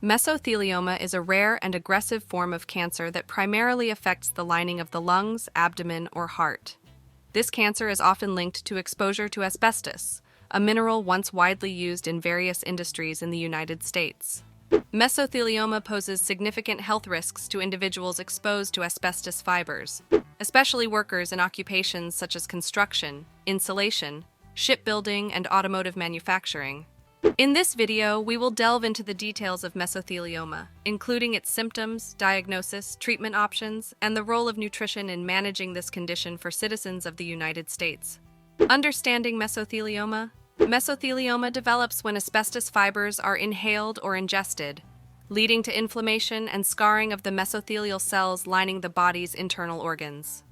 Mesothelioma is a rare and aggressive form of cancer that primarily affects the lining of the lungs, abdomen, or heart. This cancer is often linked to exposure to asbestos, a mineral once widely used in various industries in the United States. Mesothelioma poses significant health risks to individuals exposed to asbestos fibers, especially workers in occupations such as construction, insulation, shipbuilding, and automotive manufacturing. In this video, we will delve into the details of mesothelioma, including its symptoms, diagnosis, treatment options, and the role of nutrition in managing this condition for citizens of the United States. Understanding mesothelioma. Mesothelioma develops when asbestos fibers are inhaled or ingested, leading to inflammation and scarring of the mesothelial cells lining the body's internal organs.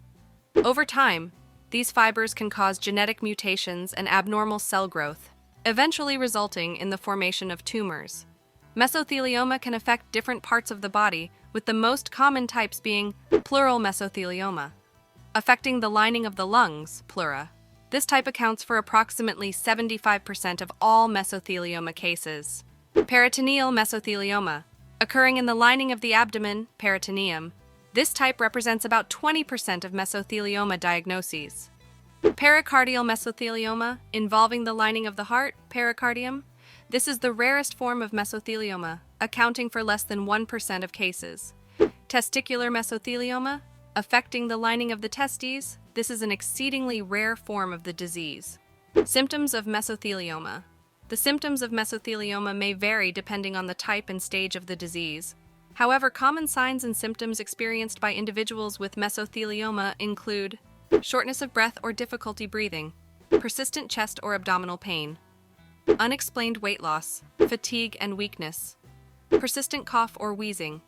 Over time, these fibers can cause genetic mutations and abnormal cell growth, eventually resulting in the formation of tumors. Mesothelioma can affect different parts of the body, with the most common types being pleural mesothelioma, affecting the lining of the lungs, pleura. This type accounts for approximately 75% of all mesothelioma cases. Peritoneal mesothelioma, occurring in the lining of the abdomen, peritoneum. This type represents about 20% of mesothelioma diagnoses. Pericardial mesothelioma, involving the lining of the heart, pericardium. This is the rarest form of mesothelioma, accounting for less than 1% of cases. Testicular mesothelioma, affecting the lining of the testes. This is an exceedingly rare form of the disease. Symptoms of mesothelioma. The symptoms of mesothelioma may vary depending on the type and stage of the disease. However, common signs and symptoms experienced by individuals with mesothelioma include shortness of breath or difficulty breathing, persistent chest or abdominal pain, unexplained weight loss, fatigue and weakness, persistent cough or wheezing,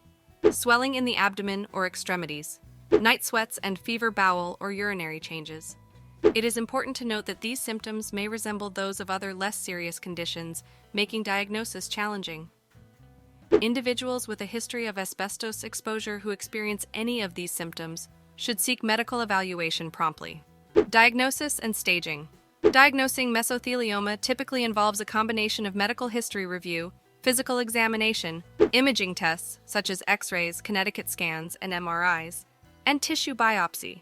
swelling in the abdomen or extremities, night sweats and fever, bowel or urinary changes. It is important to note that these symptoms may resemble those of other less serious conditions, making diagnosis challenging. Individuals with a history of asbestos exposure who experience any of these symptoms should seek medical evaluation promptly. Diagnosis and staging. Diagnosing mesothelioma typically involves a combination of medical history review, physical examination, imaging tests such as X-rays, Connecticut scans, and MRIs, and tissue biopsy.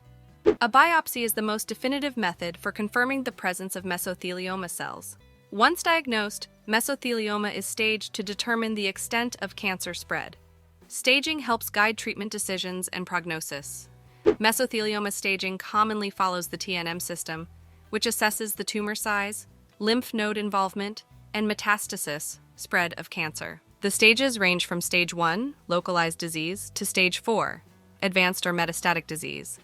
A biopsy is the most definitive method for confirming the presence of mesothelioma cells. Once diagnosed, mesothelioma is staged to determine the extent of cancer spread. Staging helps guide treatment decisions and prognosis. Mesothelioma staging commonly follows the TNM system, which assesses the tumor size, lymph node involvement, and metastasis, spread of cancer. The stages range from stage 1, localized disease, to stage 4, advanced or metastatic disease.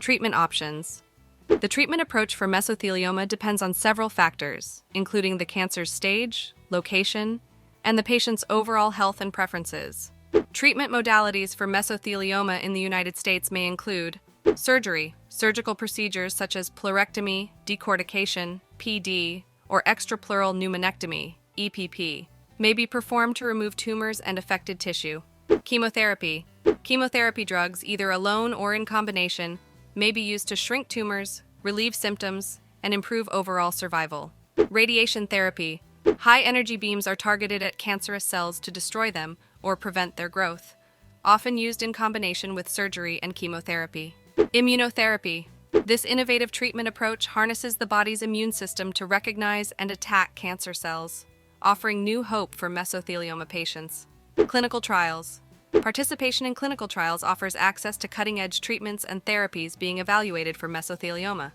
Treatment options. The treatment approach for mesothelioma depends on several factors, including the cancer's stage, location, and the patient's overall health and preferences. Treatment modalities for mesothelioma in the United States may include surgery. Surgical procedures such as pleurectomy, decortication, PD, or extrapleural pneumonectomy, EPP, may be performed to remove tumors and affected tissue. Chemotherapy. Chemotherapy drugs, either alone or in combination, may be used to shrink tumors, relieve symptoms, and improve overall survival. Radiation therapy. High-energy beams are targeted at cancerous cells to destroy them or prevent their growth, often used in combination with surgery and chemotherapy. Immunotherapy. This innovative treatment approach harnesses the body's immune system to recognize and attack cancer cells, offering new hope for mesothelioma patients. Clinical trials. Participation in clinical trials offers access to cutting-edge treatments and therapies being evaluated for mesothelioma.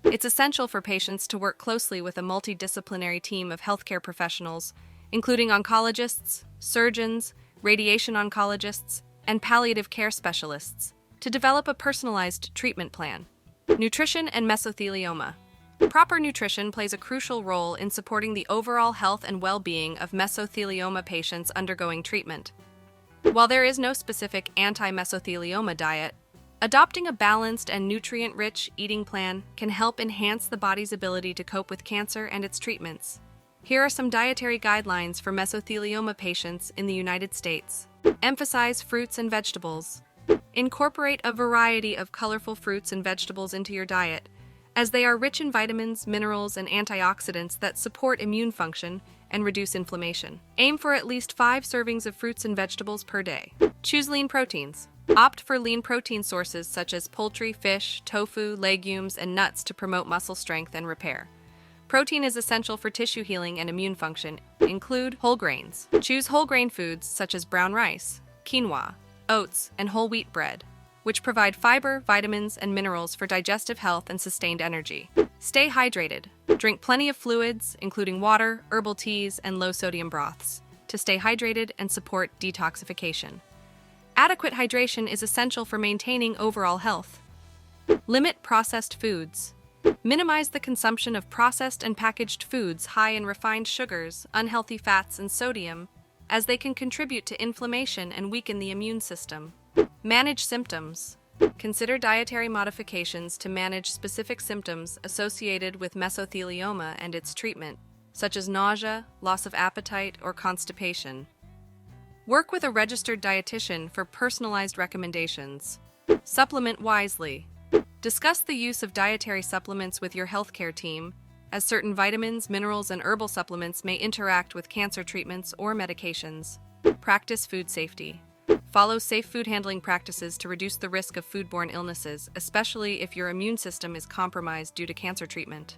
It's essential for patients to work closely with a multidisciplinary team of healthcare professionals, including oncologists, surgeons, radiation oncologists, and palliative care specialists, to develop a personalized treatment plan. Nutrition and mesothelioma. Proper nutrition plays a crucial role in supporting the overall health and well-being of mesothelioma patients undergoing treatment. While there is no specific anti-mesothelioma diet, adopting a balanced and nutrient-rich eating plan can help enhance the body's ability to cope with cancer and its treatments. Here are some dietary guidelines for mesothelioma patients in the United States. Emphasize fruits and vegetables. Incorporate a variety of colorful fruits and vegetables into your diet, as they are rich in vitamins, minerals, and antioxidants that support immune function and reduce inflammation. Aim for at least 5 servings of fruits and vegetables per day. Choose lean proteins. Opt for lean protein sources such as poultry, fish, tofu, legumes, and nuts to promote muscle strength and repair. Protein is essential for tissue healing and immune function. Include whole grains. Choose whole grain foods such as brown rice, quinoa, oats, and whole wheat bread, which provide fiber, vitamins, and minerals for digestive health and sustained energy. Stay hydrated. Drink plenty of fluids, including water, herbal teas, and low-sodium broths, to stay hydrated and support detoxification. Adequate hydration is essential for maintaining overall health. Limit processed foods. Minimize the consumption of processed and packaged foods high in refined sugars, unhealthy fats, and sodium, as they can contribute to inflammation and weaken the immune system. Manage symptoms. Consider dietary modifications to manage specific symptoms associated with mesothelioma and its treatment, such as nausea, loss of appetite, or constipation. Work with a registered dietitian for personalized recommendations. Supplement wisely. Discuss the use of dietary supplements with your healthcare team, as certain vitamins, minerals, and herbal supplements may interact with cancer treatments or medications. Practice food safety. Follow safe food handling practices to reduce the risk of foodborne illnesses, especially if your immune system is compromised due to cancer treatment.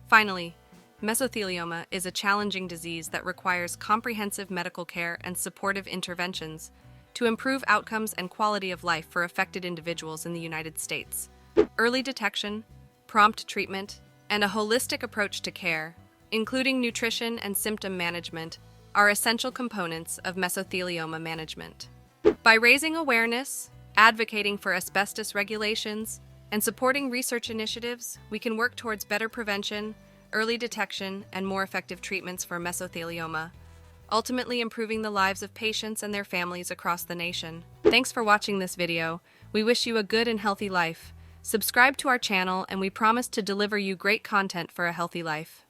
Finally, mesothelioma is a challenging disease that requires comprehensive medical care and supportive interventions to improve outcomes and quality of life for affected individuals in the United States. Early detection, prompt treatment, and a holistic approach to care, including nutrition and symptom management, are essential components of mesothelioma management. By raising awareness, advocating for asbestos regulations, and supporting research initiatives, we can work towards better prevention, early detection, and more effective treatments for mesothelioma, ultimately improving the lives of patients and their families across the nation. Thanks for watching this video. We wish you a good and healthy life. Subscribe to our channel, and we promise to deliver you great content for a healthy life.